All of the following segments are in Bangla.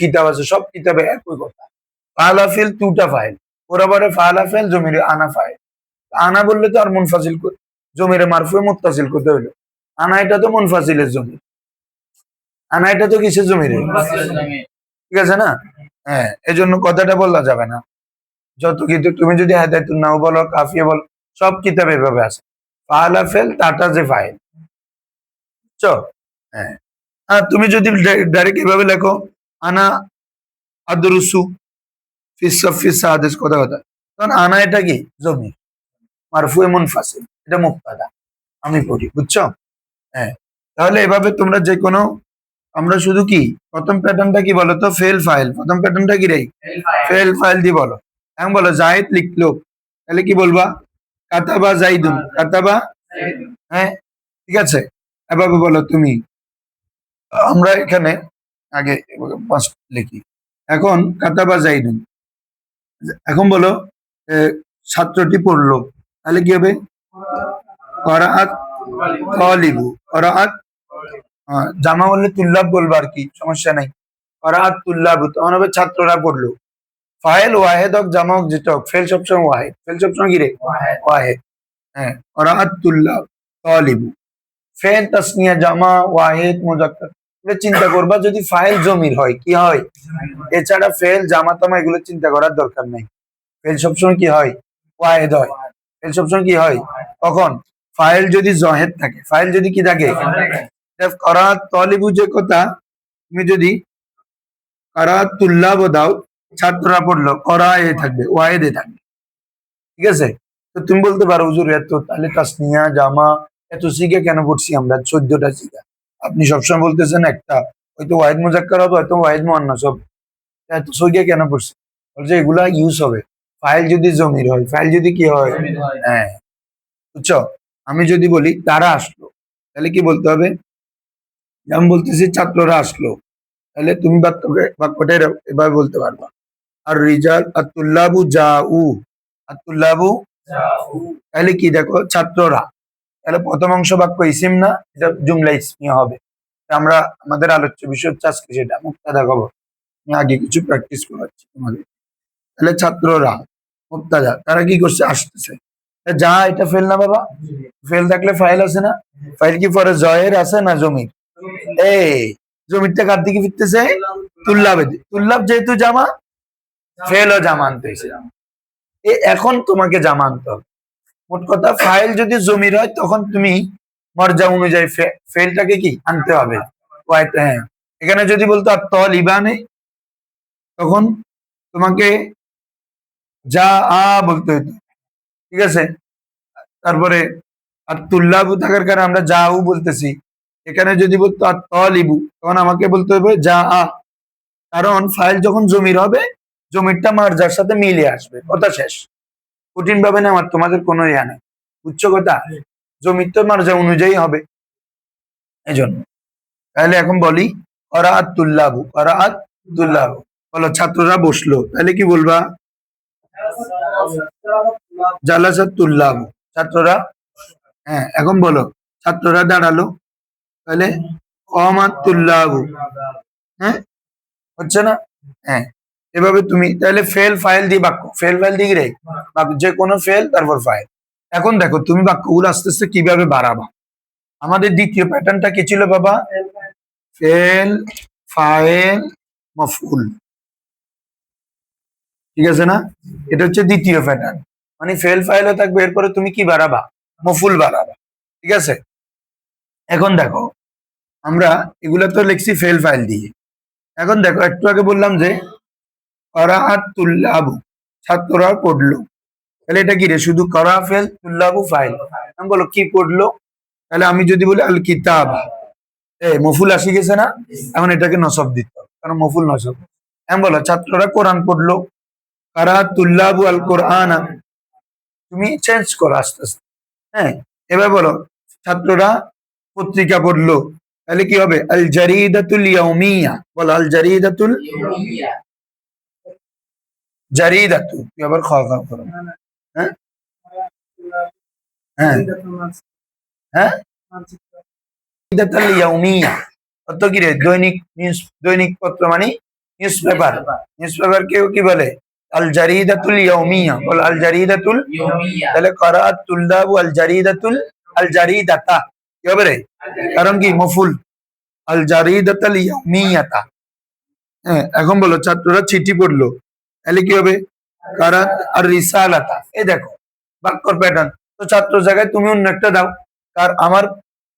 কিতাব আছে সব কিতাবে একই কথা। ফাআলা ফিল দুটা ফাইল। ওরা বলে ফাআলা ফিল জমিরে আনা ফাইল। আনা বললে তো আর মুনফাসিল জমিরে মারফুয়ে মুত্তাসিল করতে হইলো। আনা এটা তো মুনফাসিলের জমির। আনা এটা তো কিসের জমিরে? ঠিক আছে না? হ্যাঁ, এজন্য কথাটা বলা যাবে না। যত কিন্তু তুমি যদি হাদায়াতুন নাও বলো, কাফিয়া বলো, সব কিতাবে এভাবে আছে। ফাআলা ফিল তাটা যে ফাইল। বুঝছো? হ্যাঁ। আর তুমি যদি ডাইরেক্ট এভাবে লেখো আনা আদরুসু ফি সাদিস কথা কথা। তখন আনা এটা কি? জমির। মারফুয়ে মুনফাসিল। এটা মুবতাদা। আমি পড়ি। বুঝছো? হ্যাঁ। তাহলে এভাবে তোমরা যেকোনো আমরা শুধু কি প্রথম প্যাটার্নটা কি বলতো? Fail file. প্রথম প্যাটার্নটা কি রে? ফেল ফাইল দিয়ে বলো। এখন বলো জাহিদ লিখলো। তাহলে কি বলবা? কাতাবা জাইদুন। কাতাবা হ্যাঁ, ঠিক আছে? এভাবে বলো তুমি। আমরা এখানে আগে লিখি। এখন কাতাবা জাইদুন। এখন বলো ছাত্রটি পড়লো। তাহলে কি হবে? করাআত তালিবু। করাআত জামা বললে তুল্লাব বলবো আর কি, সমস্যা নাই। করাআত তুল্লাবু তখন হবে ছাত্ররা পড়লো। ফাইল ওয়াহেদ হোক জামা হোক যেটা হোক, ফেল সবসময় ওয়াহেদ। ফেল সবসময় কি রে? ওয়াহেদ। হ্যাঁ, করাআত তুল্লাব তালিবু। ফেল তাসনিয়া জামা ওয়াহেদ মুজাক্কার। এটা চিন্তা করবা যদি ফাইল জমির হয় কি হয়। এছাড়া ফেল জামা তামা এগুলো চিন্তা করার দরকার নাই। ফেল সবসময় কি হয়? ওয়াহেদ হয়। ফেল সবসময় কি হয়? কখন? ফাইল যদি জহেদ থাকে। ফাইল যদি কি থাকে? করাত তলিবু যে কথা, তুমি যদি করাত তুল্লাব দাও, ছাত্ররা পড়লো, করা এ থাকবে, ওয়াহেদে থাকবে। ঠিক আছে? তো তুমি বলতে পারো হুজুর এত তাহলে তাসনিয়া জামা এত শিখে কেন পড়ছি আমরা 14টা শিখা? আপনি সবসময় বলতেছেন একটা, হয়তো ওয়াহিদ মুজাক্কার হবে, হয়তো ওয়াহিদ মুয়ান্নাস হবে, এত শিখে কেন পড়ছি? বলছে এগুলা ইউজ হবে ফাইল যদি জমির হয়। ফাইল যদি কি হয়? হ্যাঁ, বুঝছো? আমি যদি বলি তারা আসলো, তাহলে কি বলতে হবে? যেমন বলতেছি ছাত্ররা আসলো, তাহলে তুমি বাক্যটা এভাবে বলতে পারবা। আর রিজাল আতুল্লাবু জাউ। আতুল্লাবু তাহলে কি দেখো ছাত্ররা, তাহলে প্রথম অংশ বাক্য ইসিম না, এটা জুমলা ইসমিয়া হবে। আমরা আমাদের আলোচ্য বিষয় হচ্ছে আজকে সেটা মুক্তাদা খবর। আমি আগে কিছু প্র্যাকটিস করাচ্ছি তোমাদের। তাহলে ছাত্ররা মুক্তাদা, তারা কি করছে? আসতেছে। যা এটা ফেল না বাবা? ফেল থাকলে ফাইল আছে না? ফাইল কি পরে জয়ের আছে না জমির? এই জমিরটা কার দিকে ফিরতেছে? তুল্লাবে। তুল্লাব যেহেতু জামা, ফেল ও জামা আনতে হয়েছে। এখন তোমাকে জামা আনতে হবে। মোট কথা ফাইল যদি জমির হয় তখন তুমি মর্যা অনুযায়ী ফেলটাকে কি আনতে হবে। হ্যাঁ, এখানে যদি বলতো আর তল ইবানে, তখন তোমাকে যা বলতে হইতো। ঠিক আছে? তারপরে আর তুল্লাবু থাকার কারণে আমরা যাও বলতেছি। এখানে যদি বলতো আর তলিবু, তখন আমাকে বলতে হবে যা কারণ ফাইল যখন জমির হবে, জমিরটা মার্জার সাথে মিলে আসবে। কথা শেষ। কঠিন ভাবে না আমার তোমাদের কোনো ইয়া নেই। বুঝছো কথা? জমির তো মার্জা অনুযায়ী হবে, এজন্য। তাহলে এখন বলি করাআত তুল্লাবু। করাআত তুল্লাবু বলো ছাত্ররা বসলো, তাহলে কি বলবা? জালাসাত তুল্লাবু। ছাত্ররা, হ্যাঁ, এখন বলো ছাত্ররা দাঁড়ালো, তাহলে কমাত তুল্লাবু। হ্যাঁ, হচ্ছে না? হ্যাঁ, এভাবে তুমি তাহলে ফেল ফাইল দিয়ে বাক্য, ফেল ফাইল দিয়ে রে যে কোনো ফেল তারপর ফাইল। এখন দেখো তুমি বাক্যগুলো আস্তে আস্তে কিভাবে বাড়াবা। আমাদের দ্বিতীয় প্যাটার্নটা কি ছিল বাবা? ফেল ফাইল মফউল। ঠিক আছে না? এটা হচ্ছে দ্বিতীয় প্যাটার্ন। মানে ফেল ফাইলও থাকবে, এরপরে তুমি কি বাড়াবা? মফুল বাড়াবা। ঠিক আছে? এখন দেখো আমরা এগুলা তো লিখছি ফেল ফাইল দিয়ে। এখন দেখো একটু আগে বললাম যে করাআত তুল্লাবু, ছাত্ররা পড়লো। তাহলে এটা কি রে? শুধু করা ফেল তুল্লাবু ফাইল। আমি বলো কি পড়লো? তাহলে আমি যদি বলি আল কিতাব, মফুল আসি গেছে না? এখন এটাকে নসব দিতে হবে, কারণ মফুল নসব। আমি বলো ছাত্ররা কোরআন পড়লো। কারাআত তুল্লাবু আল কোরআনা। তুমি চেঞ্জ করো আস্তে আস্তে। হ্যাঁ, এবার বলো ছাত্ররা পত্রিকা পড়লো। তাহলে কি হবে? আল জারিদাতুল ইয়াউমিয়া। বলো আল জারিদাতুল জারিদাতু। তুই আবার খাওয়া করো। হ্যাঁ হ্যাঁ হ্যাঁ, জারিদাতুল ইয়াউমিয়া অর্থ কি রে? দৈনিক নিউজ, দৈনিক পত্র মানে নিউজ পেপার। নিউজ পেপার কেউ কি বলে? আল জারিদাতুল ইয়াউমিয়া, বল আল জারিদাতুল। তাহলে করাআত তুল্লাবু আল জারিদাতুল, আল জারিদাতা কি হবে রে? কারণ কি মফুল, আল জারিদাতাল ইয়াউমিয়াতা। হ্যাঁ, এখন বলো ছাত্ররা চিঠি পড়লো, তাহলে কি হবে? কারাত আর রিসালাতা। এই দেখো বাক্যর প্যাটার্ন। তো ছাত্র জায়গায় তুমি অন্য একটা দাও। কার আমার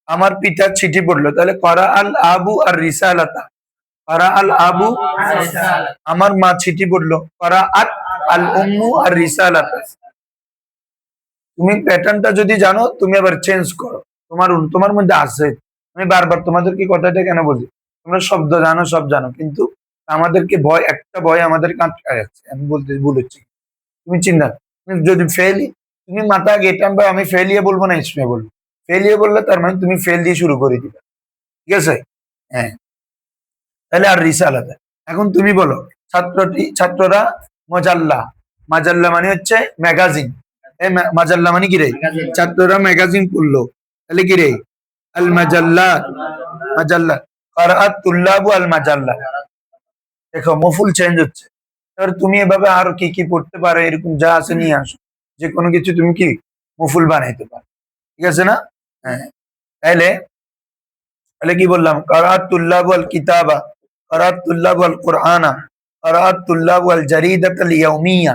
আমার পিতা চিঠি পড়লো, তাহলে করা আল আবু আর রিসালাতা। করা আল আবু, আমার মা চিঠি পড়লো। করা আত আল উম্মু আর রিসালাতা। তুমি প্যাটার্নটা যদি জানো, তুমি আবার চেঞ্জ করো। তোমার মধ্যে আছে। আমি বারবার তোমাদেরকে কথাটা কেন বলি, তোমরা শব্দ জানো, সব জানো, কিন্তু আমাদেরকে একটা ভয় আমাদেরকে আটকায় যাচ্ছে। আমি বলতে বলেছি, তুমি চিন্তা, তুমি যদি তুমি মাথা গেটাম বা আমি ফেলিয়ে বলবো না, ইসমে বলবো। ফেলিয়ে বললে তার মানে তুমি ফেল দিয়ে শুরু করে দিবে, ঠিক আছে? হ্যাঁ, তাহলে আর রিসা আলাদা। এখন তুমি বলো ছাত্ররা মজাল্লা। মাজাল্লা মানে হচ্ছে ম্যাগাজিন। মাজাল্লা মানে কি রে? ছাত্ররা ম্যাগাজিন পড়লো, তাহলে কি রে? আল মাজাল্লা। মাজাল্লা করাআত তুল্লাবু আল মাজাল্লা। দেখো মফুল চেঞ্জ হচ্ছে। এবার তুমি এভাবে আরো কি কি পড়তে পারো, এরকম যা আছে নিয়ে আসো। যে কোনো কিছু তুমি কি মফুল বানাইতে পারো, ঠিক আছে না? হ্যাঁ, তাহলে তাহলে কি বললাম? করাআত তুল্লাবু আল কিতাবা, করাআত তুল্লাবু আল কুরআনা, করাআত তুল্লাবু আল জারিদাতাল ইয়াউমিয়া,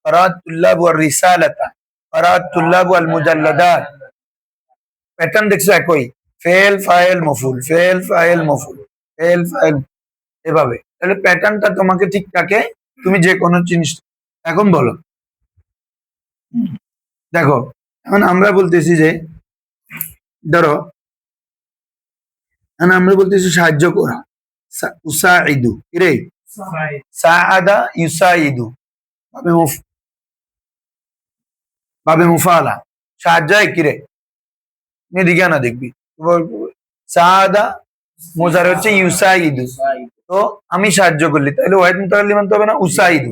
করাআত তুল্লাবু আর রিসালাতা, করাআত তুল্লাবু আল মুজাল্লাদাত। প্যাটার্ন দেখছো একই, ফেল ফাইল মফুল, ফেল ফাইল মফুল, ফেল ফাইল, এভাবে। তাহলে প্যাটার্নটা তোমাকে ঠিক থাকে, তুমি যে কোনো জিনিস। এখন বলো, দেখো এখন আমরা বলতেছি যে, ধরো এখন আমরা বলতেছি সাহায্য করা, উসাইদু কিরে? সাআদা ইউসাইদু, বাবে মুফালা। সাহায্য কিরে? এদিকে না দেখবি, সাআদা মোজার হচ্ছে ইউসাইদু। তো আমি সাহায্য করলি, তাহলে ওয়াহিদ মুতাকাল্লিম আনতে হবে না? উসাইদু।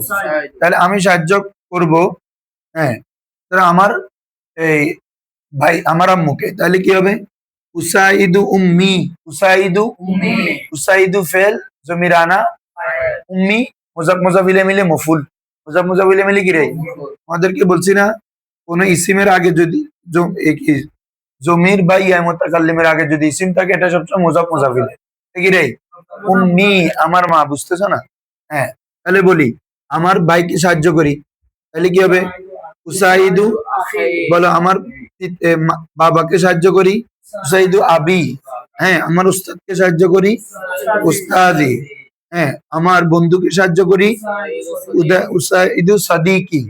তাহলে আমি সাহায্য করব, হ্যাঁ, আমার এই ভাই, আমার আম্মুকে, তাহলে কি হবে? উসাইদু উম্মি, উসাইদু উসাইদু ফেল জমির আনা, উম্মি মুজাফ ইলাইহি মিলে মফুল। মুজাফ ইলাইহি মিলে কি রে? আমাদেরকে বলছি না, কোন ইসিমের আগে যদি জমির বা ইয়া মুতাকাল্লিমের আগে যদি ইসিম থাকে, এটা সবসময় মুজাফ ইলাইহি। কি রে? উম্মি আমার মা, বুঝতেছো না? হ্যাঁ, তাহলে বলি আমার ভাইকে সাহায্য করি, তাহলে কি হবে? উসাইদু, বলো আমার বাবাকে সাহায্য করি, উসাইদু আবি। হ্যাঁ, আমার উস্তাদকে সাহায্য করি, উস্তাদি। হ্যাঁ, আমার বন্ধুকে সাহায্য করি, উসাইদু সাদিকি।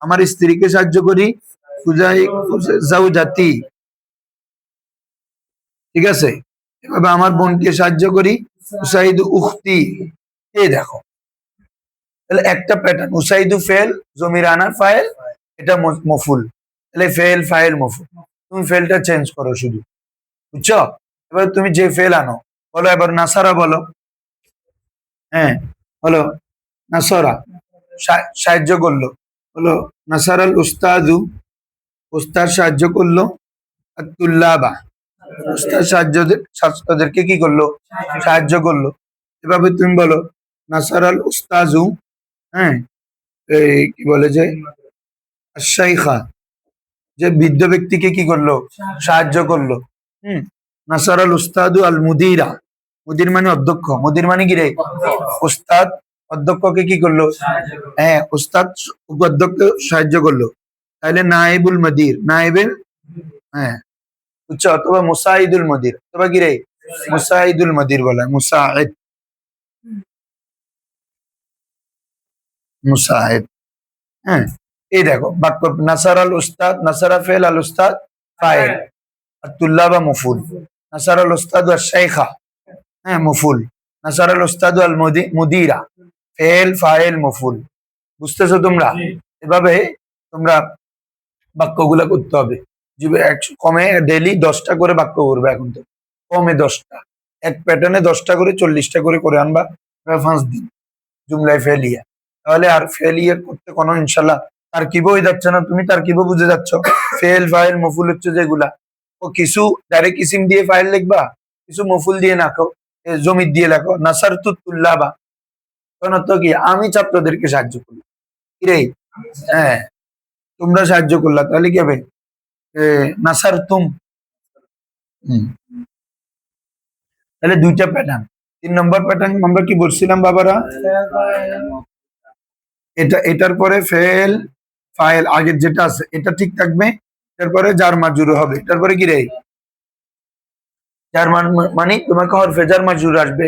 আমার স্ত্রীকে সাহায্য করি, জাউজাতি। ঠিক আছে? এভাবে আমার বোনকে সাহায্য করি, উসাইদু উখতি। এই দেখো, তাহলে একটা প্যাটার্ন, উসাইদু ফেল জমির আনার ফাইল, এটা মফুল। তাহলে ফেল ফাইল মফুল। তুমি ফেলটা চেঞ্জ করো শুধু, বুঝছো? এবার তুমি যে ফেল আনো, বলো এবার নাসারা বলো। হ্যাঁ, বলো নাসারা, সাহায্য করলো। বলো নাসারাল উস্তাদু, উস্তাদ সাহায্য করলো। আতুল্লাবা, উস্তাদ ছাত্রদেরকে কি করলো? সাহায্য করলো। এভাবে তুমি বলো নাসারাল উস্তাজু, হ্যাঁ, এই কি বলে যে শাইখা, যে বৃদ্ধ ব্যক্তিকে কি করলো? সাহায্য করলো। নাসারাল উস্তাদু আল মুদিরা, মুদির মানে অধ্যক্ষ, মুদির মানে কি রে? উস্তাদ অধ্যক্ষকে কি করলো? হ্যাঁ, উস্তাদ উপাধ্যক্ষ সাহায্য করলো। তাহলে নাইবুল মদির, নাইবের, হ্যাঁ, বুঝছো? অথবা মুসাইদুল মদির, অথবা কি রে? মুসাইদুল মদির বলা, মুসাইদ, মুসাইদ। হ্যাঁ, এই দেখো বাক্য, নাসার আল উস্তাদ, নাসারা ফেল, আল উস্তাদ ফাইল, আর তুল্লাবা মফুল। নাসার আল উস্তাদ আর শাইখা, হ্যাঁ, মফুল। নাসার আল উস্তাদ আল মুদিরা, ফেল ফাইল মফুল। বুঝতেছো তোমরা? এভাবে তোমরা বাক্যগুলা করতে হবে। কমে ডেইলি 10টা করে বাক্য করবে, এখন তো কমে 10টা, এক প্যাটার্নে 10টা করে 40টা করে আনবা 5 দিন জুমলায় ফেলিয়া। তাহলে আর ফেলিয়ার করতে কোনো ইনশাল্লাহ তার কি বই যাচ্ছে না। তুমি তার কি বুঝে যাচ্ছ? ফেল ফাইল মফুল হচ্ছে যেগুলা, ও কিছু ডাইরেক্ট ইসিম দিয়ে ফাইল লিখবা, কিছু মফুল দিয়ে নাকো, জমির দিয়ে লেখো। নাসার তুল্লাবা, তখন তো কি আমি ছাত্রদেরকে সাহায্য করলাম, কিরে? হ্যাঁ, তোমরা সাহায্য করলা, তাহলে কি হবে? নাসার তুম। তাহলে দুইটা প্যাটার্ন। 3 নম্বর প্যাটার্ন আমরা কি বলছিলাম বাবারা? এটার পরে ফেল ফাইল আগের যেটা আছে এটা ঠিক থাকবে, এরপরে জার মাজুর হবে, তারপরে কি রে? মানে তোমাকে হরফে জার মাজুর আসবে,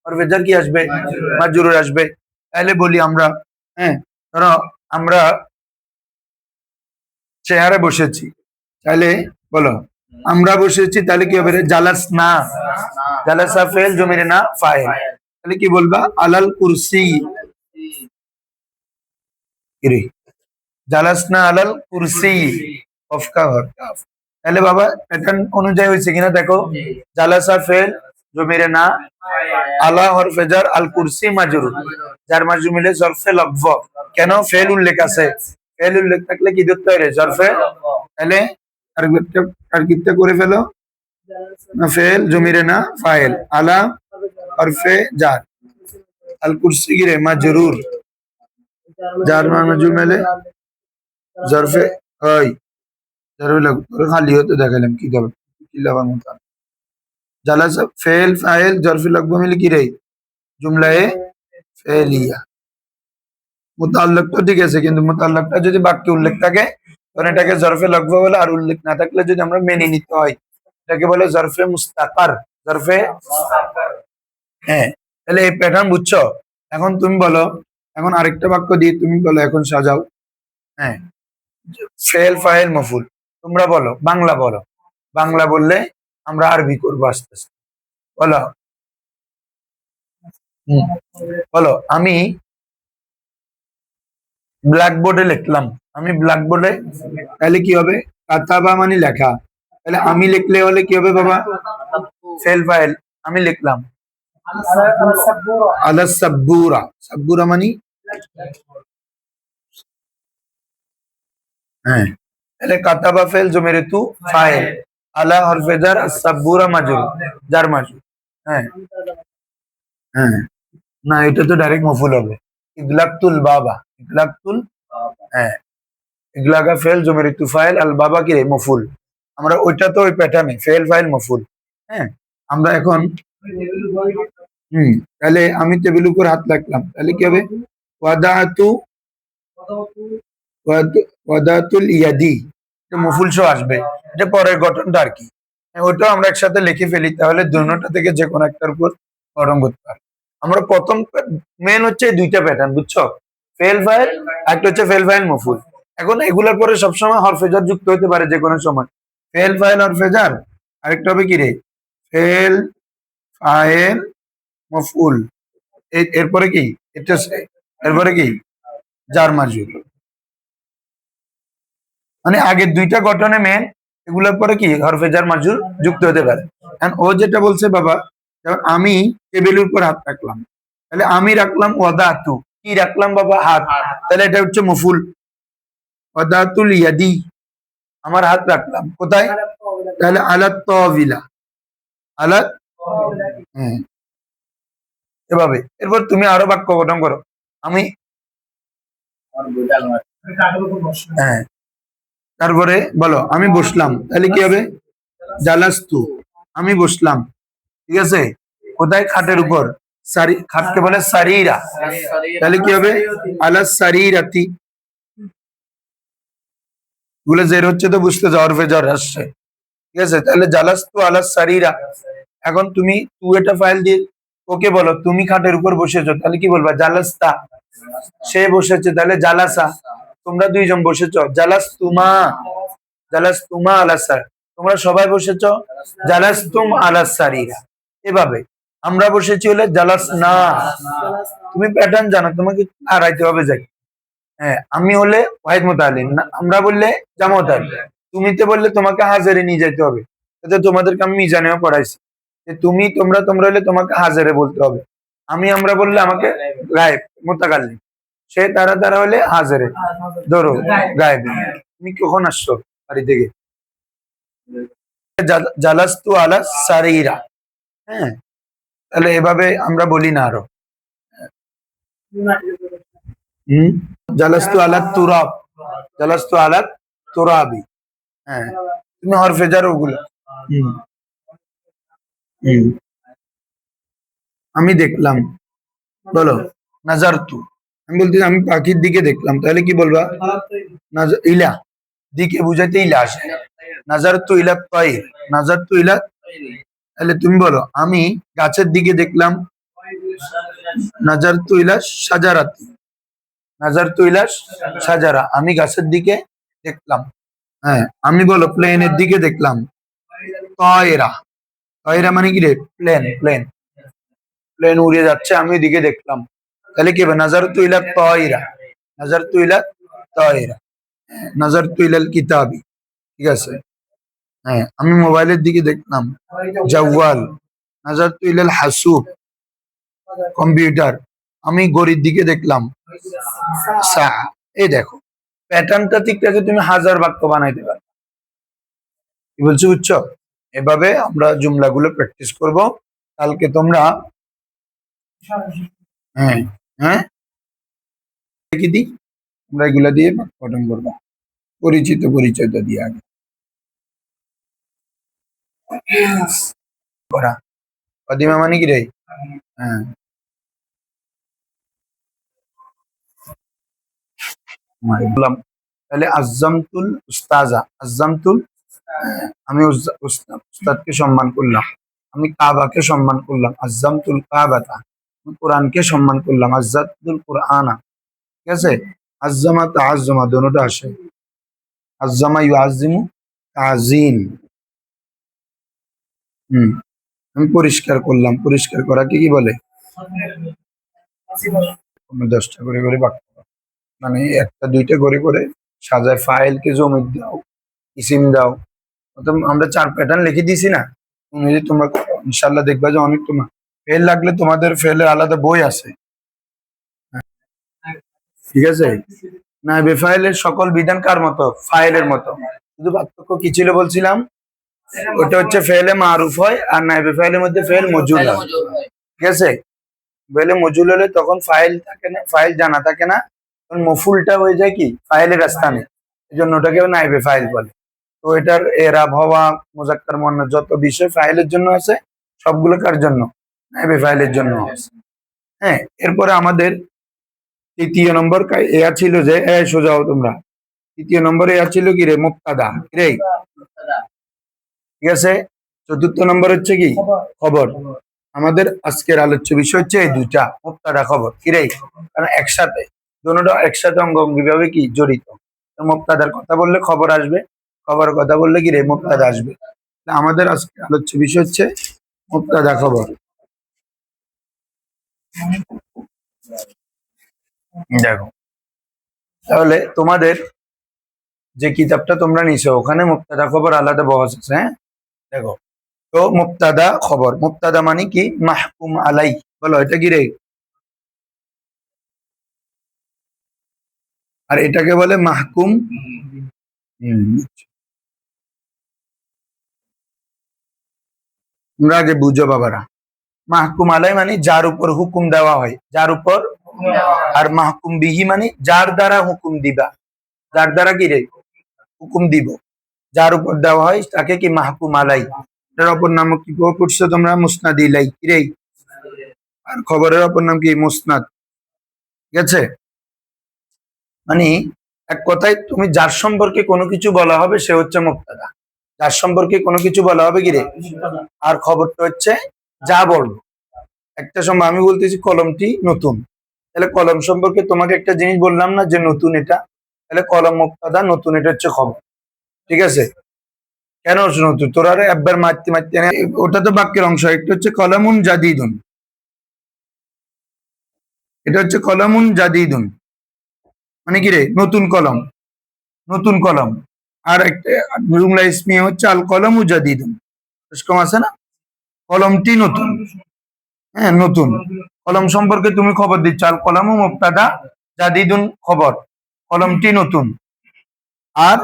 হরফে জার কি আসবে? মাজুর আসবে। তাহলে বলি আমরা, হ্যাঁ, ধরো আমরা চেয়ারে বসেছি, তাহলে বলো আমরা বসেছি, তাহলে কি হবে রে? জালাস না, জালাসা ফেল জমিরে না ফাইল, তাহলে কি বলবা? আলাল কুরসি। কিরে, জালাস না আলাল কুরসি, অফকা হর কাফ। তাহলে বাবা প্যাটার্ন অনুযায়ী হয়েছে কিনা দেখো। জালাসা ফেল জমিরে না, আলা হরফে জার, আল কুরসি মাজরুর, যার মাজরুর মিলে জরফে লব্ব। কেন? ফেল উল্লেখ আছে, ফেল উল্লেখ থাকলে কি ধরতে হয় রে? জরফে। তাহলে তারকিবটা করে ফেলো, না ফেল জমিরে না ফাইল, আলা হরফে জার, আল কুরসি গিরে মাজরুর, যার মাজরুর মিলে জরফে হয়, জরফে লব্ব। খালি হতে দেখালাম কি করবে, কি লাগার মতো। জালাসা ফেল ফাইল জরফে লব্ব মিলে কি রে? জুমলায়ে ফেলিয়া। মুতাল্লাক তো ঠিক আছে, কিন্তু মুতাল্লাকটা যদি বাক্যে উল্লেখ থাকে তখন এটাকে জরফে লগ্ব বলে, আর উল্লেখ না থাকলে যদি আমরা মেনে নিতে হয় এটাকে বলে জরফে মুস্তাকার। জরফে, হ্যাঁ। তাহলে এই প্যাটার্ন বুঝছো? এখন তুমি বলো, এখন আরেকটা বাক্য দিয়ে তুমি বলো, এখন সাজাও। হ্যাঁ, ফেল ফাইল মফুল, তোমরা বলো, বাংলা বলো, বাংলা বললে আমরা আরবি করবো আস্তে আস্তে। বলো, বলো আমি ব্ল্যাকবোর্ডে লিখলাম, আমি ব্ল্যাকবোর্ডে, তাহলে কি হবে? কাতাবা মানে লেখা, তাহলে আমি লিখলে হলে কি হবে বাবা? ফেল ফাইল, আমি লিখলাম। আলা সাব্বুরা, সাব্বুরা মানে, হ্যাঁ, তাহলে কাতাবা ফেল জমিরে তু ফাইল, আলা হরফে জার, সাব্বুরা মাজরুর, জার মাজরুর। হ্যাঁ, হ্যাঁ, না এটা তো ডাইরেক্ট মফুল হবে। ইগলাকতুল বাবা, ইগলাকতুল, হ্যাঁ, ইগলাকা ফেল জমিরে তু ফাইল, আল বাবা কি রে? মফুল। আমরা ওইটা তো ওই প্যাটার্নে ফেল ফাইল মফুল। হ্যাঁ, আমরা এখন তাহলে আমি টেবিল উপর হাত রাখলাম, তাহলে কি হবে? ওয়াদাতু, ওয়াদাতুল ইয়াদি, এটা মফুল সহ আসবে, এটা পরের গঠনটা আর কি। হ্যাঁ, ওইটাও আমরা একসাথে লিখে ফেলি, তাহলে দুটোটা থেকে যে কোনো একটার উপর গঠন করতে পারি। আমরা প্রথম মেন হচ্ছে এই দুইটা প্যাটার্ন, বুঝছো? ফেল ফাইল, একটা হচ্ছে ফেল ফাইল মফুল। এখন এগুলোর পরে সবসময় হরফেজার যুক্ত হতে পারে যে কোনো সময়। ফেল ফাইল হরফেজার, আরেকটা হবে কি রে? ফেল ফাইল মফউল, এরপরে কি? এটা এরপরে কি? জার মাজরুর। মানে আগের দুইটা গঠনে মেন, এগুলোর পরে কি হরফে জার মাজরুর যুক্ত হতে পারে। এখন ও যেটা বলছে বাবা, যেমন আমি টেবিলের উপর হাত রাখলাম, তাহলে আমি রাখলাম ওয়াদাতু, কি রাখলাম বাবা? হাত, তাহলে এটা হচ্ছে মফুল। ওয়াদাতুল ইয়াদি, আমার হাত রাখলাম কোথায়? তাহলে আলাত তাওয়িলা, আলাত, হ্যাঁ, এভাবে। এরপর তুমি আরো বাক্য গঠন করো। আমি, হ্যাঁ, তারপরে বলো আমি বসলাম, তাহলে কি হবে? জালাস্তু, আমি বসলাম, ঠিক আছে, কোথায়? খাটের উপর। সারি, খাটকে বলে সারিরা, তাহলে কি হবে? আলা সারিরাতি। গুলো জের হচ্ছে তো বুঝতে যাওয়ার ফেজার আসছে, ঠিক আছে। তাহলে জালাস্তু আলা সারিরা। এখন তুমি তু এটা ফাইল দিয়ে ওকে বলো তুমি খাটের উপর বসেছো, তাহলে কি বলবা? জালাস্তা, সে বসেছে, তাহলে জালাসা। তোমরা দুইজন বসেছো, জালাস্তুমা, জালাস্তুমা আলা সার, তোমরা সবাই বসেছো, জালাস্তুম আলা সারিরা। এভাবে আমরা বসেছি হলে জালাস না। তুমি প্যাটার্ন জানো, তোমাকে হারাইতে হবে যাই। হ্যাঁ, আমি হলে ওয়াহিদ মুতাআল্লিম, না আমরা বললে জামা মুতাআল্লিম, তুমিতে বললে তোমাকে হাজারে নিয়ে যেতে হবে। এটা তোমাদেরকে আমি মিজানেও পড়াইছি যে তুমি, তোমরা তোমরা হলে তোমাকে হাজারে বলতে হবে। আমি আমরা বললে আমাকে গায়েব মুতাকাল্লিম, সে তারা তারা হলে হাজারে, ধরো গায়েব। তুমি কখন আসছো বাড়ি থেকে? জালাস্তু আলা সারিরা। হ্যাঁ, তাহলে এভাবে আমরা বলি না আরো। হুম, জালাস্তু আলা তুরাব, জালাস্তু আলা তুরাবি। হ্যাঁ, তুমি হরফে জার ওগুলো। হুম, হুম, আমি দেখলাম, বলো নাজারতু। আমি বলতে আমি পাখির দিকে দেখলাম, তাহলে কি বলবা? ইলা, দিকে বুঝাইতে ইলা আসে। নাজারতু ইলা তয়র, নাজারতু ইলা, তাহলে তুমি বলো আমি গাছের দিকে দেখলাম, নাজারতু ইলা সাজারাতি, নাজারতু ইলা সাজারা, আমি গাছের দিকে দেখলাম। হ্যাঁ, আমি বলো প্লেনের দিকে দেখলাম, তয়রা, তয়রা মানে কি রে? প্লেন, প্লেন, প্লেন উড়ে যাচ্ছে, আমি ওইদিকে দেখলাম। তাহলে কি হবে? নাজারতু ইলা তয়রা, নাজারতু ইলা তয়রা, নাজারতু ইলাল কিতাবি। ঠিক আছে? হ্যাঁ, আমি মোবাইলের দিকে দেখলাম, জাওয়াল, নাজারতু ইলাল হাসুব, কম্পিউটার, আমি ঘড়ির দিকে দেখলাম, সা। এই দেখো, প্যাটার্নটা ঠিক আছে, তুমি হাজার বাক্য বানাইতে পারো। কি বলছো, বুঝছো? এভাবে আমরা জুমলাগুলো প্র্যাকটিস করব। কালকে তোমরা, হ্যাঁ, হ্যাঁ, কি দিই, আমরা এগুলা দিয়ে গঠন করবো। পরিচিত পরিচয়টা দিয়ে আগে করা। কদিমা মানে কি রে? হ্যাঁ, বললাম। তাহলে আজ্জামতুল উস্তাজা, আজ্জামতুল, আমি উস্তাদকে সম্মান করলাম। আমি কাবাকে সম্মান করলাম, আজ্জামতুল কাবাতা। আমি কোরআনকে সম্মান করলাম, আজ্জাতুল কোরআনা। ঠিক আছে? আজ্জামা তাআজ্জুমা দোনোটা আসে। আজ্জামা ইউআজ্জিমু তাজিম। হুম, আমি পরিষ্কার করলাম, পরিষ্কার করাকে কি বলে? তোমরা 10টা করে করে বাক্য, মানে একটা দুইটা করে করে সাজায়, ফাইলকে জমি দাও, ইসিম দাও। অর্থাৎ আমরা 4 প্যাটার্ন লিখে দিয়েছি না, তুমি যদি তোমরা ইনশাল্লাহ দেখবা যে অনেক, তোমার ফেল লাগলে তোমাদের ফেলের আলাদা বই আছে। ঠিক আছে? নাইবে ফাইলের সকল বিধান কার মতো? ফাইলের মতো। শুধু পার্থক্য কি ছিল বলছিলাম? ওটা হচ্ছে ফেলে মারুফ হয়, আর নাইবে ফাইলের মধ্যে ফেল মজুল হয়। ঠিক আছে? ফেলে মজুল হলে তখন ফাইল থাকে না, ফাইল জানা থাকে না, তখন মফুলটা হয়ে যায় কি ফাইলের স্থানে। এই জন্য ওটাকে নাইবে ফাইল বলে। তো এটার এরাব হওয়া, মুজাক্কার মুয়ান্নাস যত বিষয় ফাইলের জন্য আছে, সবগুলো কার জন্য? নাইবে ফাইলের জন্য আছে। হ্যাঁ, এরপরে আমাদের তৃতীয় নম্বর এয়া ছিল যে, সোজা হও তোমরা। তৃতীয় নম্বরে এয়া ছিল কি রে? মুক্তাদা। রে, ঠিক আছে? চতুর্থ নম্বর হচ্ছে কি? খবর। আমাদের আজকের আলোচ্য বিষয় হচ্ছে এই দুইটা, মুক্তাদা খবর। কি রে? কারণ একসাথে, দুটোটা একসাথে অঙ্গাঙ্গি ভাবে কি জড়িত। মুক্তাদার কথা বললে খবর আসবে, খবরের কথা বললে কি রে? মুক্তাদা আসবে। আমাদের আজকে আলোচ্য বিষয় হচ্ছে মুক্তাদা খবর। দেখো, তাহলে তোমাদের যে কিতাবটা তোমরা নিছো ওখানে মুক্তাদা খবর আলাদা বহাস আছে। হ্যাঁ, দেখো, তো মুক্তাদা খবর, মুক্তাদা মানে কি? মাহকুম আলাই। বলো এটা কি রে? আর এটাকে বলে মাহকুম। হুম, তোমরা আগে বুঝো বাবারা। মাহকুম আলাই মানে যার উপর হুকুম দেওয়া হয়, যার উপর। আর মাহকুম বিহি মানে যার দ্বারা হুকুম দিবা, যার দ্বারা কি রে? হুকুম দিব, যার উপর দেওয়া হয় তাকে কি? মাহকুম আলাই। এটার অপর নাম কি করছো তোমরা? মুসনাদ ইলাই। কি রে? আর খবরের অপর নাম কি? মুসনাদ। ঠিক আছে? মানে এক কথায় তুমি যার সম্পর্কে কোনো কিছু বলা হবে সে হচ্ছে মুক্তাদা। যার সম্পর্কে কোনো কিছু বলা হবে কি রে? আর খবরটা হচ্ছে যা বলবো। একটা সময় আমি বলতেছি কলমটি নতুন, তাহলে কলম সম্পর্কে তোমাকে একটা জিনিস বললাম না যে নতুন এটা, তাহলে কলম মুক্তাদা, নতুন এটা হচ্ছে খবর। ঠিক আছে? কেন নতুন? তোরা একবার মারতে মারতে ওটা তো বাক্যের অংশ। একটা হচ্ছে কলামুন জাদিদুন, এটা হচ্ছে কলামুন জাদিদুন মানে কি রে? নতুন কলম, নতুন কলম। আর একটা জুমলা ইসমিয়া হচ্ছে আল কলমু জাদিদুন, এরকম আছে না? কলমটি নতুন। হ্যাঁ, নতুন কলম সম্পর্কে তুমি খবর দিচ্ছ, আল কলমু মুবতাদা, জাদিদুন খবর, কলমটি নতুন। আর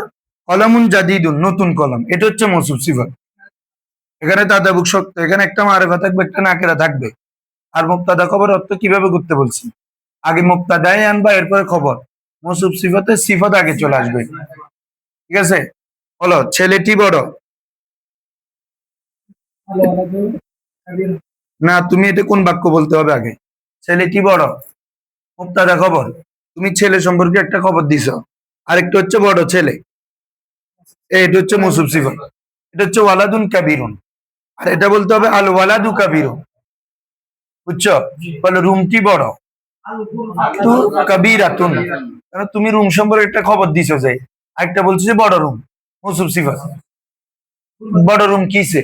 কলমুন জাদিদুন নতুন কলম, এটা হচ্ছে মৌসুফ সিফাত। এখানে তাদাবুক শক্ত, এখানে একটা মারেফা থাকবে, একটা নাকেরা থাকবে। আর মুবতাদা খবর অর্থ কিভাবে করতে বলছি? আগে মুক্তাদায় আনবা, এরপরে খবর। মৌসুফ সিফাতে সিফাত আগে চলে আসবে। ঠিক আছে, বলো ছেলেটি বড়। না, তুমি এটা কোন বাক্য বলতে হবে আগে? ছেলেটি বড়, মুক্তাদা খবর। তুমি ছেলে সম্পর্কে একটা খবর দিছো, আরেকটা হচ্ছে বড় ছেলে, এটা হচ্ছে মৌসুফ সিফাত। এটা হচ্ছে ওয়ালাদুন কাবিরুন, আর এটা বলতে হবে আল ওয়ালাদু কাবিরুন। বুঝছো? বলো রুমটি বড়, তু কাবিরাতুন, কারণ তুমি রুম সম্পর্কে একটা খবর দিছো যে, আরেকটা বলছো যে বড় রুম, মৌসুফ সিফাত। বড় রুম কিসে?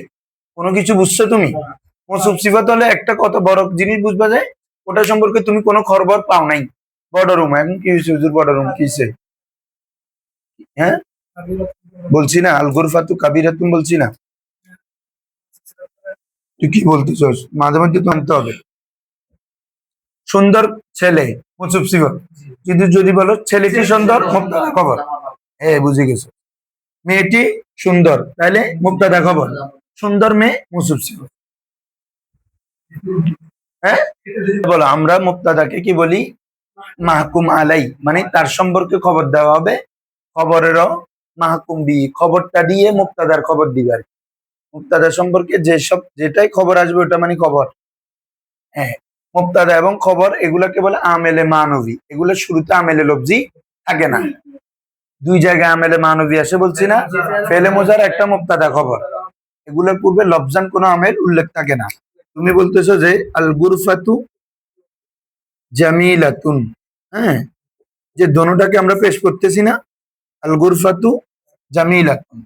কোনো কিছু বুঝছো তুমি? মৌসুফ সিফাত হলে একটা কত বড় জিনিস বুঝবা যায়, ওটা সম্পর্কে তুমি কোনো খবর পাও নাই। বড় রুম, এখন কি হয়েছে হুজুর, বড় রুম কিসে? হ্যাঁ, বলছি না আল গুরফাতু কাবিরাতুন, বলছি না? তুই কি বলতে চাস? মাঝে মধ্যে তো আনতে হবে। সুন্দর ছেলে, মৌসুফ সিফাত। কিন্তু যদি বলো ছেলেটি সুন্দর, মুক্তাদা খবর। হ্যাঁ, বুঝে গেছো। মেয়েটি সুন্দর, তাহলে মুক্তাদা খবর। সুন্দর মেয়ে মৌসুফ সিফাত। হ্যাঁ, বলো আমরা মুক্তাদাকে কি বলি? মাহকুম আলাই, মানে তার সম্পর্কে খবর দেওয়া হবে। খবরেরও মাহকুম বি, খবরটা দিয়ে মুক্তাদার খবর দিবে আর কি। মুক্তাদা সম্পর্কে যেসব যেটাই খবর আসবে ওটা মানে খবর। হ্যাঁ, মুক্তাদা এবং খবর এগুলাকে বলে আমেলে মানবী। এগুলো শুরুতে আমেলে লফজি থাকে না, দুই জায়গায় আমেলে মানবী আসে, বলছি না? ফেলে মোজার একটা মুক্তাদা খবর, এগুলোর পূর্বে লফজান কোনো আমেল উল্লেখ থাকে না। তুমি বলতেছো যে আল গুরফাতু জামিলাতুন, হ্যাঁ, যে দোনোটাকে আমরা পেশ করতেছি না, আল গুরফাতু জামিলাতুন,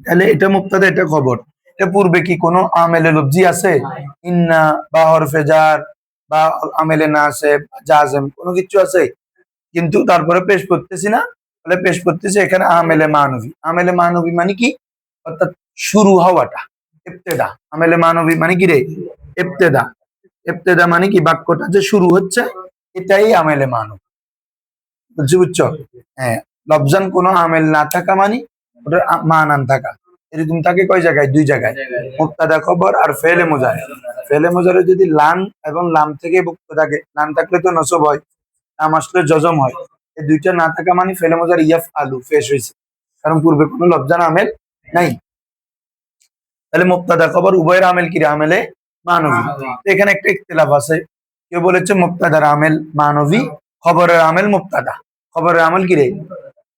তাহলে এটা মুক্তাদা, এটা খবর। এর পূর্বে কি কোনো আমেলে লফজি আছে? ইন্না বা হরফে জার বা আমেলে না আছে, জাজম কোনো কিছু আছে? কিন্তু তারপরে পেশ করতেছি না, তাহলে পেশ করতেছি এখানে আমেলে মানবী। আমেলে মানবী মানে কি? অর্থাৎ শুরু হওয়াটা, ইবতেদা। আমেলে মানবী মানে কি রে? ইবতেদা। ইবতেদা মানে কি? বাক্যটা যে শুরু হচ্ছে, এটাই আমেলে মানব। বুঝছো বুঝছো? হ্যাঁ, লফজান কোনো আমেল না থাকা মানে ওটার মানান থাকা। এরকম থাকে কয় জায়গায়? দুই জায়গায়, মুক্তাদা খবর আর ফেলে মোজারে। ফেলে মোজারে যদি লান এবং লাম থেকে মুক্ত থাকে, লান থাকলে তো নসব হয়, লাম আসলে জজম হয়। এই দুইটা না থাকা মানে ফেলে মোজার ইয়াফ আলু ফেস হয়েছে, কারণ পূর্বে কোনো লফজান আমেল নাই। তাহলে মুক্তাদা খবর উভয়ের আমেল কি রে? আমেলে মানবী। তো এখানে একটা ইখতিলাফ আছে, কেউ বলেছে মুক্তাদার আমেল মানবী, খবরের আমেল মুক্তাদা। খবরের আমেল কি রে?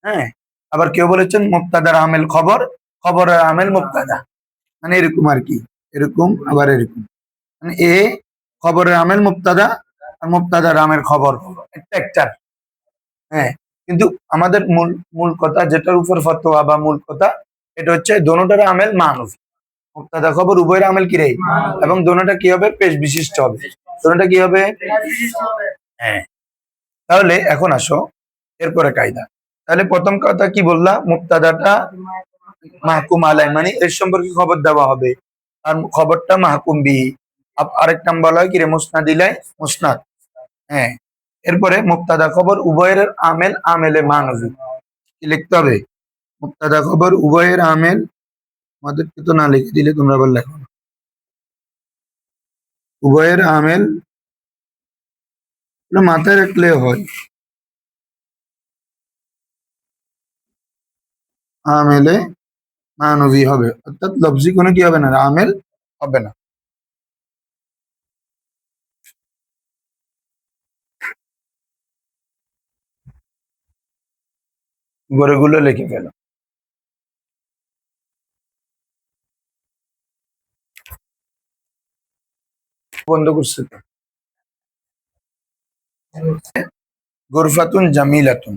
হ্যাঁ, আবার কেউ বলেছেন মুক্তাদার আমেল খবর, খবরের আমেল মুক্তাদা। মানে এরকম আর কি, এরকম আবার এরকম, মানে এ খবরের আমেল মুক্তাদা আর মুক্তাদার আমেল খবর, একটা একটা। হ্যাঁ, কিন্তু আমাদের মূল মূল কথা যেটার উপর ফতোয়া বা মূল কথা, এটা হচ্ছে দোনোটার আমেল মানবী। মুক্তাদা খবর উভয়ের আমেল কি রে? এবং দোনোটা কি হবে? পেশ বিশিষ্ট হবে। দোনোটা কি হবে? হ্যাঁ। তাহলে এখন আসো এরপরে কায়দা। তাহলে প্রথম কথা কি বললাম? মুক্তাদাটা মাহকুম আলাই, মানে এর সম্পর্কে খবর দেওয়া হবে, আর খবরটা মাহকুম বিহি। আরেক নাম বলা হয় কি রে? মুসনাদ ইলাই, মুসনাদ। হ্যাঁ, এরপরে মুক্তাদা খবর উভয়ের আমেল আমেলে মানবী। কি লিখতে হবে? মুক্তাদা খবর উভয়ের আমেল, আমাদেরকে তো না লিখে দিলে তোমরা আবার লেখো না। উভয়ের আমেল, এটা মাথায় রাখলে হয়, আমেলে মানবী হবে, অর্থাৎ লফজি কোনো কি হবে না, আমেল হবে না। গড়েগুলো লিখে ফেলো, বন্ধ করছে তো। গোরফাতুন জামিলাতুন।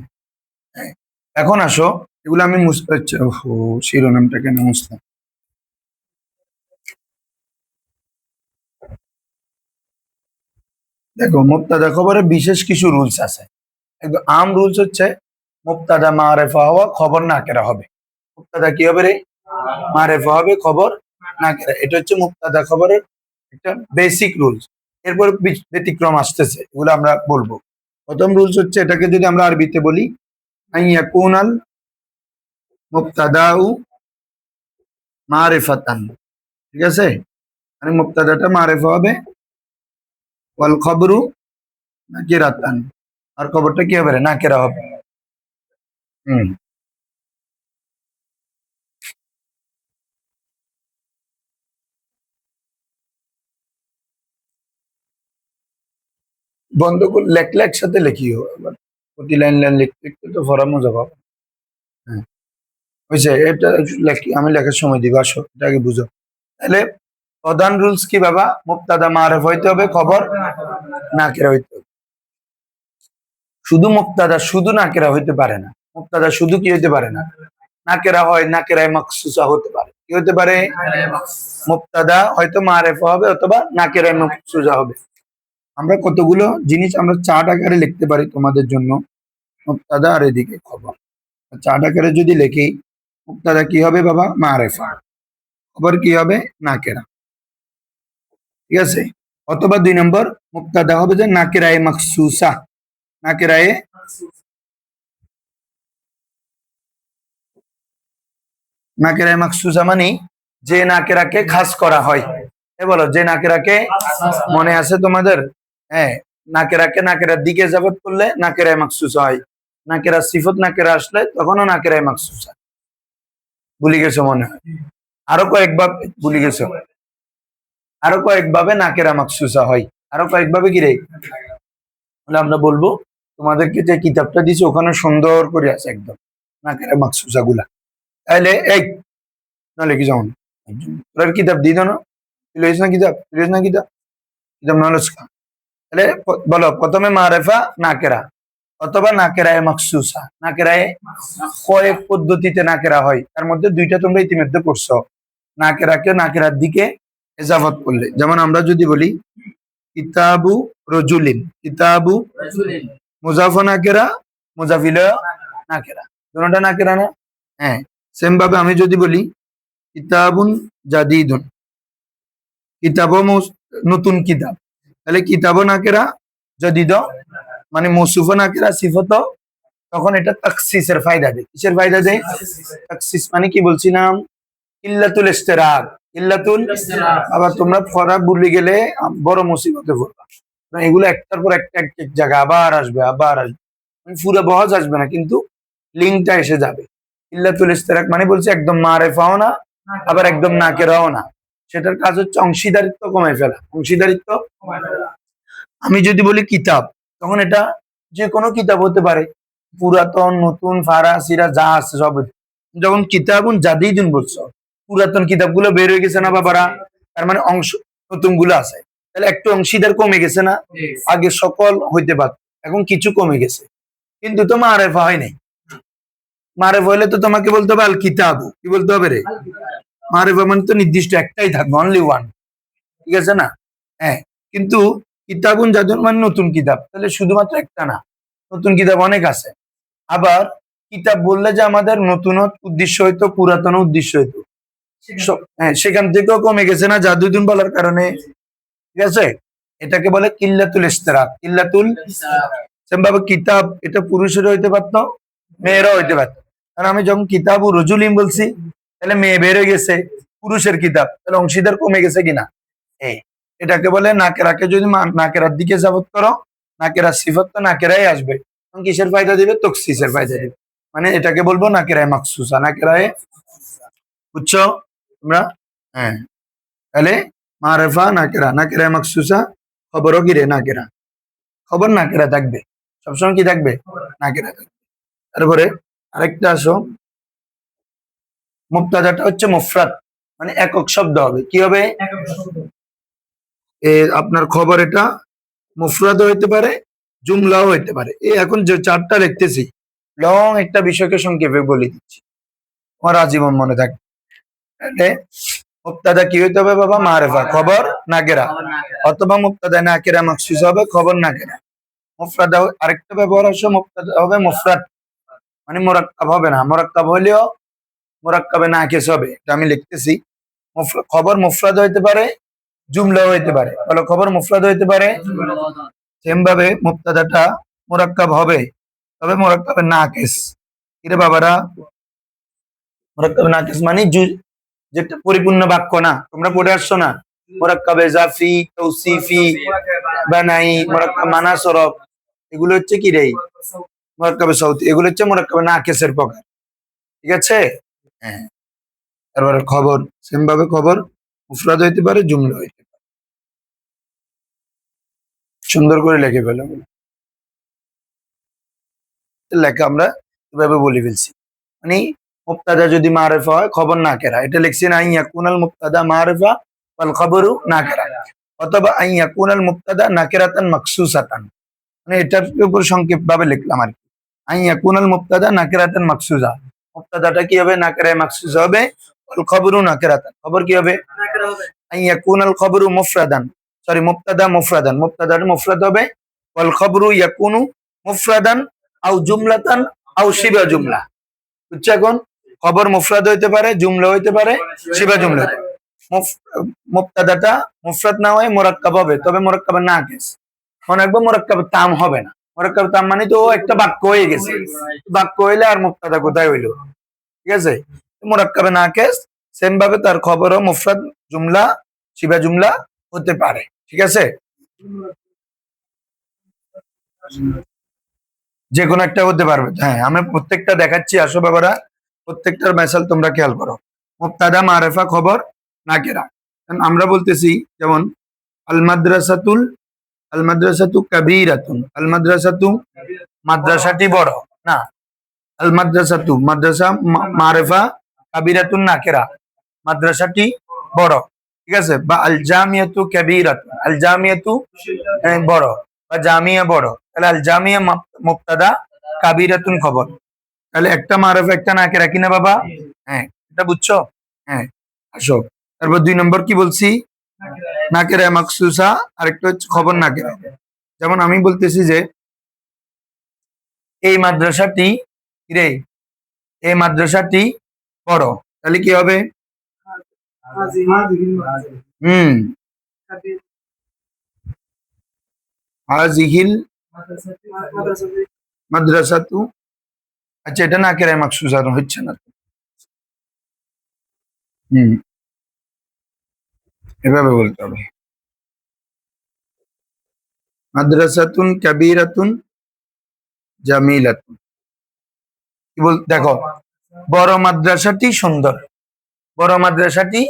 হ্যাঁ, এখন আসো, এগুলো আমি মুছতে হচ্ছে, ওহো, শিরোনামটা কেন মুছলাম? দেখো, মুবতাদা খবরে বিশেষ কিছু রুলস আছে। একদম আম রুলস হচ্ছে মুবতাদা মারেফা হওয়া, খবর নাকেরা হবে। মুবতাদা কি হবে রে? মারেফা হবে, খবর নাকেরা। এটা হচ্ছে মুবতাদা খবরের একটা বেসিক রুলস। এরপর ব্যতিক্রম আসতেছে, এগুলো আমরা বলবো। প্রথম রুলস হচ্ছে, এটাকে যদি আমরা আরবিতে বলি, আইয়াকুনাল মুবতাদাউ মারিফাতান। ঠিক আছে, মানে মুবতাদাটা মারিফা হবে, ওয়াল খবরু নাকিরাতান। আর খবরটা কি হবে রে? নাকিরা হবে। হুম। বন্ধ করে লেখলে একসাথে লিখিও আবার। প্রতি লাইন লাইন লিখতে লিখতে তো ভরা মজা পাবো। হ্যাঁ, বুঝছে? এটা লেখি, আমি লেখার সময় দিব, আসো এটা আগে বুঝো। তাহলে প্রধান রুলস কি বাবা? মুবতাদা মারুফ হইতে হবে, খবর নাকিরা হইতে হবে। শুধু মুবতাদা শুধু নাকিরা হইতে পারে না। মুবতাদা শুধু কি হইতে পারে না? নাকিরা হয়, নাকিরায়ে মাকসুসা হতে পারে। কি হতে পারে? মুবতাদা হয়তো মারিফা হবে অথবা নাকিরায়ে মাকসুসা হবে। আমরা কতগুলো জিনিস আমরা চার্ট আকারে লিখতে পারি তোমাদের জন্য। মুবতাদা আর এদিকে খবর। চার্ট আকারে যদি লিখি, মুবতাদা কি হবে বাবা? মারিফা। খবর কি হবে? নাকিরা। ঠিক আছে? অথবা ২ নম্বর মুবতাদা হবে যে নাকিরায়ে মাকসুসা। নাকিরায়ে নাকিরায়ে মাকসুসা মানে যে নাকিরাকে খাস করা হয়। বলো, যে নাকিরাকে মনে আছে তোমাদের? হ্যাঁ, নাকিরাকে নাকিরার দিকে ইজাফত করলে নাকিরায়ে মাকসুসা হয়। নাকিরা সিফত নাকিরা আসলে তখনও নাকিরায়ে মাকসুসা। ভুলে গেছো মনে হয়? আরো কয়েকভাবে ভুলে গেছো? আরো কয়েকভাবে নাকিরা মাকসুসা হয়। আরো কয়েকভাবে কি রে? তাহলে আমরা বলবো, তোমাদেরকে যে কিতাবটা দিছি ওখানে সুন্দর করে আছে একদম নাকিরা মাকসুসা গুলা। তাহলে এই না লিখি যাও না। তোর কিতাব দিয়ে দাও না? লিখিস না কিতাব? লিখিস না কিতাব? কিতাব নলেজ খা। তাহলে বলো, প্রথমে মারেফা নাকেরা অথবা নাকেরায়ে মাকসুসা। নাকেরায়ে কয়েক পদ্ধতিতে নাকেরা হয়, তার মধ্যে ২টা তোমরা ইতিমধ্যে পড়ছো। নাকেরাকে নাকেরার দিকে এজাফত করলে, যেমন আমরা যদি বলি কিতাবু রজুলিন, কিতাবু মুজাফ নাকেরা, মুজাফিল নাকেরা, দুটোটা নাকেরা না? হ্যাঁ, সেম ভাবে আমি যদি বলি কিতাবুন জাদিদুন, কিতাবও নতুন কিতাব, তাহলে কিতাবও নাকেরা, জাদিদ মানে মৌসুফ নাকেরা, সিফত, তখন এটা তাকসিসের ফায়দা দেয়। কিসের ফায়দা দেয়? তাকসিস মানে কি বলছিলাম? ইল্লাতুল ইশতিরাক। ইল্লাতুল, আবার তোমরা পড়া ভুলে গেলে বড় মুসিবতে পড়বা। কারণ এগুলো একটার পর একটা এক এক জায়গা আবার আসবে আবার আসবে, মানে পুরো বহজ আসবে না, কিন্তু লিঙ্কটা এসে যাবে। ইল্লাতুল ইশতিরাক মানে বলছে একদম মারেফাও না, আবার একদম নাকেরাও না। সেটার কাজ হচ্ছে অংশীদারিত্ব কমায় ফেলা। অংশীদারিত্ব, আমি যদি বলি কিতাব, তখন এটা যে কোনো কিতাব হতে পারে, পুরাতন নতুন ফারাসিরা যা আছে সব। যখন কিতাবুন জাদিদুন বলছো, পুরাতন কিতাবগুলো বের হয়ে গেছে না বাবারা? তার মানে অংশ নতুন গুলো আছে। তাহলে একটু অংশীদার কমে গেছে না? আগে সকল হইতে পারত, এখন কিছু কমে গেছে, কিন্তু তো মারেফা হয় নাই। মারেফা হইলে তো তোমাকে বলতে হবে আল কিতাবু। কি বলতে হবে রে? মারেফা মানে তো নির্দিষ্ট একটাই থাকবে, অনলি ওয়ান। ঠিক আছে না? হ্যাঁ, কিন্তু কিতাবুন জাদুন মানে নতুন কিতাব, তাহলে শুধুমাত্র একটা না, নতুন কিতাব অনেক আছে। আবার কিতাব বললে যে আমাদের নতুন উদ্দেশ্য হইতো, পুরাতন উদ্দেশ্য হইতো, হ্যাঁ, সেখান থেকেও কমে গেছে না জাদুদুন বলার কারণে। ঠিক আছে? এটাকে বলে কিল্লাতুল ইশতিরাক। কিল্লাতুল, সেমভাবে কিতাব এটা পুরুষেরও হইতে পারতো, মেয়েরাও হইতে পারতো। কারণ আমি যখন কিতাবু রজুলিন বলছি, তাহলে মেয়ে বের হয়ে গেছে, পুরুষের কিতাব, তাহলে অংশীদার কমে গেছে কিনা? এটাকে বলে নাকেরাকে যদি নাকেরার দিকে যাবত করো, নাকেরা সিফত তো নাকেরাই আসবে, তখন কিসের ফায়দা দিবে? তকসিসের ফায়দা দিবে। মানে এটাকে বলবো নাকেরায়ে মাকসুসা। নাকেরায়ে, বুঝছো তোমরা? হ্যাঁ, তাহলে মারেফা নাকেরা, নাকেরায়ে মাকসুসা, খবরও কি রে? নাকেরা। খবর নাকেরা থাকবে, সবসময় কি থাকবে? নাকেরা থাকবে। তারপরে আরেকটা আসো, মুবতাদাটা হচ্ছে মুফরাদ, মানে একক শব্দ হবে। কি হবে? আপনার খবর এটা মুফরাদ হইতে পারে, জুমলাও হইতে পারে। এখন যে চারটা লিখতেছি, লং একটা বিষয়কে সংক্ষেপে বলে দিচ্ছি, আমার আজীবন মনে থাকবে। তাহলে মুবতাদা কি হইতে হবে বাবা? মারেফা, খবর নাকেরা, অথবা মুবতাদা নাকেরা মাকসুস হবে, খবর নাকেরা। মুফরাদা আরেকটা ব্যবহার আছে, মুবতাদা হবে মুফরাদ, মানে মোরাক্কাব হবে না। মোরাক্কাব হলেও মোরাক্কাবে নাকিস হবে, এটা আমি লিখতেছি। খবর মুফরাদ হইতে পারে, জুমলাও হইতে পারে। বলো, খবর মুফরাদ হইতে পারে, সেম ভাবে মুবতাদাটা মুরাক্কাব হবে, তবে মুরাক্কাবে নাকিস। এরে বাবারা, মুরাক্কাবে নাকিস মানে যেটা পরিপূর্ণ বাক্য না, তোমরা পড়ে আসছো না? মুরাক্কাবে জাফি, তৌসিফি, বানাই, মুরাক্কাব মানা সরফ, এগুলো হচ্ছে কি রে মুরাক্কাবে সৌতি, এগুলো হচ্ছে মুরাক্কাবে নাকিসের প্রকার। ঠিক আছে? হ্যাঁ। তারপরে খবর, সেম ভাবে খবর মুফরাদ হইতে পারে, জুমলা হইতে পারে। সুন্দর করে লিখে ফেলো, লেখা আমরা এভাবে বলে ফেলছি। মানে মুবতাদা যদি মারিফা হয়, খবর নাকেরা, এটা লিখছি না, ইয়াকুনাল মুবতাদা মারিফা ওয়াল খবরু নাকেরা, অথবা ইয়াকুনাল মুবতাদা নাকিরাতান মাকসুসাতান, মানে এটার উপর সংক্ষেপ ভাবে লিখলাম আর কি। ইয়াকুনাল মুবতাদা নাকিরাতান মাকসুসা, মুবতাদাটা কি হবে? নাকিরায়ে মাকসুসা হবে। ওয়াল খবরু নাকিরাতান, খবর কি হবে? ইয়াকুনাল খবরু মুফরাদান, সরি মুবতাদা মুফরাদান, মুবতাদাটা মুফরাদ হবে। ওয়াল খবরু ইয়াকুনু মুফরাদান আও জুমলাতান আও শিবা জুমলা। বুঝছো এখন? খবর মুফরাদ হইতে পারে, জুমলা হইতে পারে, শিবা জুমলা হইতে পারে। মুবতাদাটা মুফরাদ না হয়ে মুরাক্কাব হবে, তবে মুরাক্কাব নাকিস। মনে রাখবো মুরাক্কাব তাম হবে না। মুরাক্কাব তাম মানে তো একটা বাক্য হয়ে গেছে, বাক্য হইলে আর মুবতাদা কোথায় হইলো? ঠিক আছে? মুরাক্কাবে নাকিস, সেম ভাবে তার খবরও মুফরাদ, জুমলা, শিবা জুমলা হতে পারে। ঠিক আছে? যে কোনো একটা হতে পারবে। হ্যাঁ, আমি প্রত্যেকটা দেখাচ্ছি, আসো বাবারা, প্রত্যেকটার মেসাল তোমরা খেয়াল করো। মুবতাদা মারিফা খবর নাকিরা। আমরা বলতেছি যেমন আল মাদ্রাসাতুল, আল মাদ্রাসাতু কাবীরাতুন, আল মাদ্রাসাতু মাদ্রাসাটি বড় না, আল মাদ্রাসাতু মাদ্রাসা মারিফা, কাবীরাতুন নাকিরা, মাদ্রাসাটি বড়। ঠিক আছে? বা আল জামিয়াতু কাবীরাতুন, আল জামিয়াতু বড়, বা জামিয়া বড়, তাহলে আল জামিয়া মুবতাদা, কাবীরাতুন খবর। তাহলে একটা মারুফ একটা নাকিরা কিনা বাবা? হ্যাঁ, এটা বুঝছো? হ্যাঁ, আসো। তারপর 2 নম্বর কি বলছি? নাকিরা মাকসুসা, আরেকটা হচ্ছে খবর নাকিরা। যেমন আমি বলতেছি যে এই মাদ্রাসাটি রে, এই মাদ্রাসাটি বড়, তাহলে কি হবে? হুম, হাজিহিল মাদ্রাসাতু। আচ্ছা, এটা নাকিরা মাকসুসা হচ্ছে না। হুম, এভাবে বলতে হবে, মাদ্রাসাতুন কাবীরাতুন জামিলাতুন। কি বল দেখো, বড় মাদ্রাসাটি সুন্দর, বড় মাদ্রাসাটি,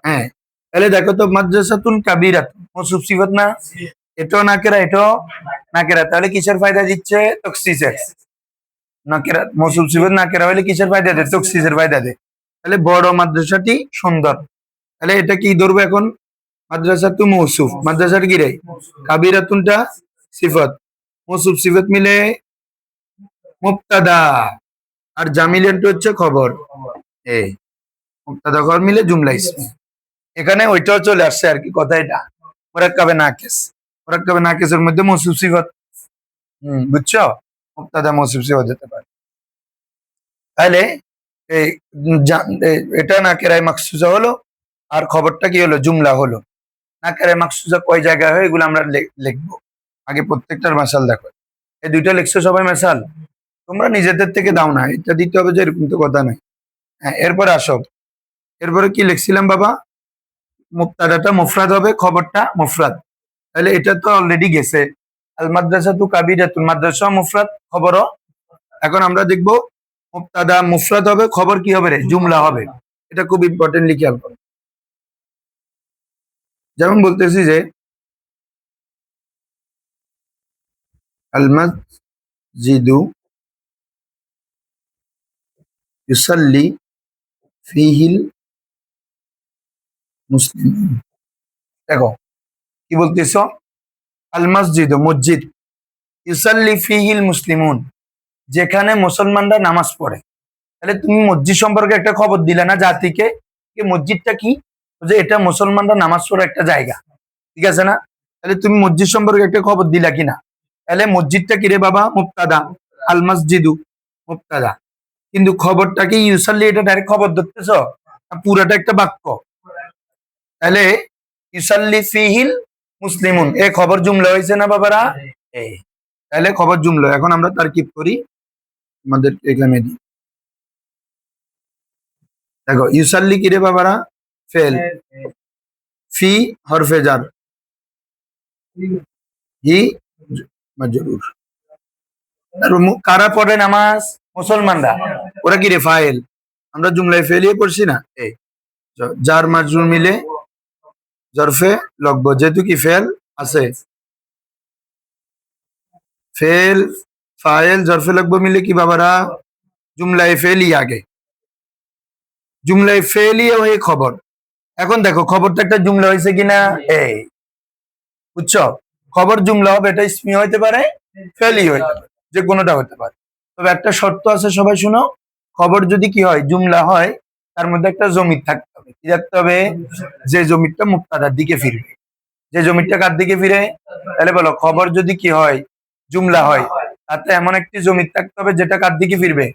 হ্যাঁ, তাহলে দেখো তো মাদ্রাসাতুন কাবীরাতুন মওসুফ সিফাত না, এটাও নাকিরা, এটাও নাকিরা, তাহলে কিসের ফায়দা দিচ্ছে? তাখসিসের। নাকিরা মওসুফ সিফাত নাকিরা হলে কিসের ফায়দা দেয়? তাখসিসের ফায়দা দেয়। তাহলে বড় মাদ্রাসাটি সুন্দর, তাহলে এটা কি ধরবো এখন? মাদ্রাসাতু মওসুফ, মাদ্রাসার কি রে? কাবীরাতুনটা সিফাত, মওসুফ সিফাত মিলে মুবতাদা, আর জামিলানটা হচ্ছে খবর। এই মুবতাদা খবর মিলে জুমলা ইসমি। এখানে ওইটাও চলে আসছে আর কি, কথা এটা মুরাক্কাবে নাকিস, মুরাক্কাবে নাকিসের মধ্যে মওসুফ সিফাত। বুঝছো? মুবতাদা মওসুফ সিফাত হতে পারে। তাহলে এই এটা নাকিরায়ে মাকসুসা হলো, আর খবরটা কি হলো? জুমলা হলো। নাকিরায়ে মাকসুসা কয় জায়গায় হয় এগুলো আমরা লিখবো। আগে প্রত্যেকটার মাসাল দেখো। এই দুইটা লিখছো সবাই মাসাল? তোমরা নিজেদের থেকে দাও না, এটা দিতে হবে যে এরকম তো কথা নাই। হ্যাঁ, এরপরে আসো, এরপরে কি লিখছিলাম বাবা? মুবতাদাটা মুফরাদ হবে, খবরটা মুফরাদ। তাহলে এটা তো অলরেডি গেছে, আল মাদ্রাসাতু কাবীরাতুন, মাদ্রাসা মুফরাদ, খবরও। এখন আমরা দেখব মুবতাদা মুফরাদ হবে, খবর কি হবে রে? জুমলা হবে। এটা খুব ইম্পর্টেন্টলি খেয়াল করো। যেমন বলতেছি যে আল মাসজিদু ইউসাল্লি ফিহিল মুসলিমুন। দেখো কি বলতেছো? আল মসজিদ, মসজিদ, ইউসাল্লি ফিহিল মুসলিমুন, যেখানে মুসলমানরা নামাজ পড়ে। তাহলে তুমি মসজিদ সম্পর্কে একটা খবর দিলে না জাতিকে, মসজিদটা কি? যে এটা মুসলমানরা নামাজ পড়ে একটা জায়গা। ঠিক আছে না? তাহলে তুমি মসজিদ সম্পর্কে একটা খবর দিলা কিনা? তাহলে মসজিদটা কি রে বাবা? মুবতাদা, আল মসজিদু মুবতাদা। কিন্তু খবরটাকে ইউসাল্লি, এটা ডাইরেক্ট খবর ধরতেছ, পুরাটা একটা বাক্য। তাহলে ইউসাল্লি ফিহিল মুসলিমুন, এ খবর জুমলা হয়েছে না বাবারা? এই তাহলে খবর জুমলা। এখন আমরা তারকিব করি, আমাদের এখানে দিই। দেখো ইউসাল্লি কি রে বাবারা? ফেল, ফি হরফে জার, হি মাজরুর। আর কারা পড়ে নামাজ? মুসলমানরা। ওরা কি রে? ফাইল। আমরা জুমলায় ফেলিয়ে পড়ছি না, এই যার মাজরুর মিলে জরফে লগব, যেহেতু কি ফেল আছে, ফেল ফাইল জরফে লগব মিলে কি বাবারা? জুমলায় ফেলি আগে, জুমলায় ফেলিয়ে হয়ে খবর। এখন দেখো খবরটা একটা জুমলা হয়েছে কিনা, এই বুঝছো? খবর জুমলা হবে, এটা ইসমি হইতে পারে, ফেলি হইতে পারে, যে কোনোটা হতে পারে। তবে একটা শর্ত আছে, সবাই শুনো। খবর যদি কি হয়, জুমলা হয়, তার মধ্যে একটা জমির থাকতে হবে। কি থাকতে হবে? যে জমিরটা মুক্তাদার দিকে ফিরবে। যে জমিরটা কার দিকে ফিরে? তাহলে বলো, খবর যদি কি হয়, জুমলা হয়, তাতে এমন একটি জমির থাকতে হবে যেটা কার দিকে ফিরবে?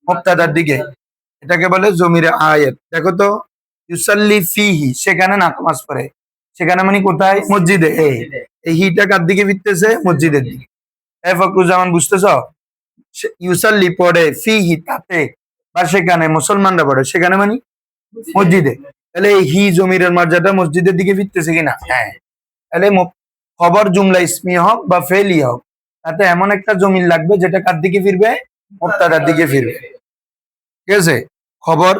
মুক্তাদার দিকে। এটাকে বলে জমিরে আয়াত। দেখো তো, ইউসাল্লি ফিহি, সেখানে নামাজ পড়ে। সেখানে মানে কোথায়? মসজিদে। এই হিটা কার দিকে ফিরতেছে? মসজিদের দিকে। ফখরুজ্জামান বুঝতেছ? ইউসাল্লি পড়ে, ফিহি তাতে, বা সেখানে, মুসলমানরা পড়ে সেখানে মানে মসজিদে। তাহলে এই হি জমিরের মর্যাদা মসজিদের দিকে ফিরতেছে কিনা? হ্যাঁ। তাহলে খবর জুমলা ইসমি হোক বা ফেলি হোক, তাতে এমন একটা জমির লাগবে যেটা কার দিকে ফিরবে? মুক্তাদার দিকে ফিরবে। ঠিক আছে? খবর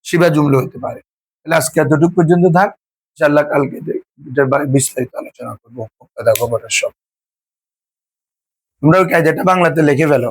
শিবা জুমলা হতে পারে। তাহলে আজকে এতটুকু পর্যন্ত থাক। ইনশাআল্লাহ কালকে এটার বিস্তারিত আলোচনা করবো, মুক্তাদা খবরের সব। তোমরা ওই কায়দাটা বাংলাতে লিখে ফেলো।